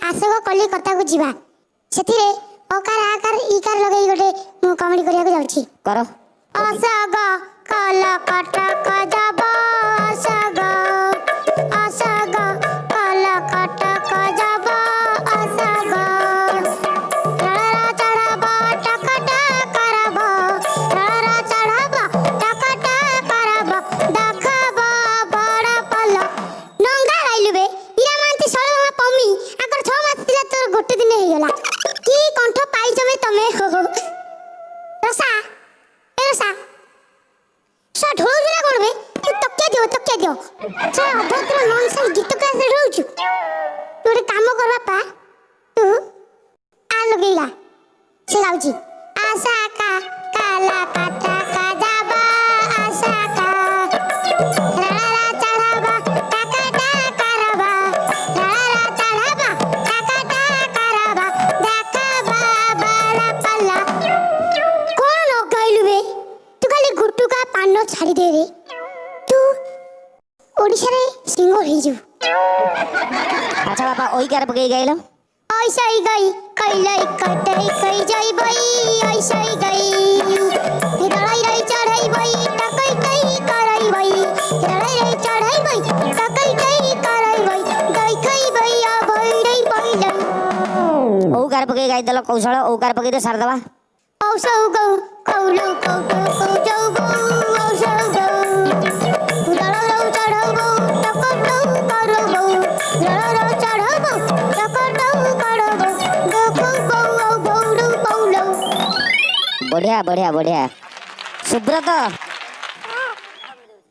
आसग कलिकता को जीवा सेथिरे अकार आकार इकार लगई गोटे मु कॉमेडी करिया को जाउची कर आसग कलकत्ता को जाबा आसग आसग कलकत्ता को जाबा आसग रड़ा चढ़ाबा टकटा करबा रड़ा चढ़ाबा टकटा करबा देखबा बड़ा पल नंगा लाइलुबे इरा मानती सळवा पमी आकर 6 मास तिला तोर गोटे दिन हे गेला की कंठ पाई जमे तमे रसा ए रसा सा ढोल दिला कोन बे तक्के दियो सा अभद्र नॉनसेंस गीत क्लास रे रहउछु तू रे काम कर बापा तू आ लगेला से गाउची आशा का काला काटा का जाबा आशा का रड़ा चढ़ाबा टकटा करबा रड़ा चढ़ाबा टकटा करबा देखबा बड़ा पल्ला कोन न गइलु बे तू खाली गुटुका पान छाड़ी दे रे तू ओडिसा रे सिंगर हे जु अच्छा बाबा ओई कार पके गइलो ऐसै गई कैलै कटै कै जइबै ऐसै गई रड़ै रै चढ़ैबै टकै कै करैबै रड़ै रै चढ़ैबै टकै कै करैबै देखैबै अभैरै पहिलै ओ कार पके गाई दल कौशल ओ कार पके दे सार दबा औसौ गौ कौलौ कौटौ कौजौ गौ औसौ गौ रड़ौ चढ़ौ टकटौ करबौ रड़ौ चढ़ौ टकटौ करबौ देखौ गौ गौरौ पौलौ बढ़िया बढ़िया बढ़िया सुब्रत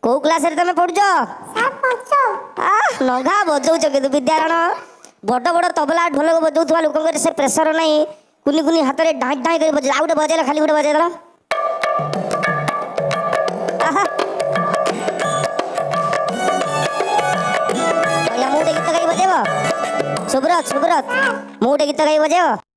को क्लास रे तमे पढुजो नंगा बजौछ के विद्यारण बड़ बड़ तबला ढोलक बजौथवा लोक से प्रेशर नहीं कुनी कुनी हाथ रे ढाई ढाई कर बजे आउटे बजेला खाली गोटे बजे दला मुटे गीत गाई बजेब सुब्रत सुब्रत मुटे गीत गाई बजेब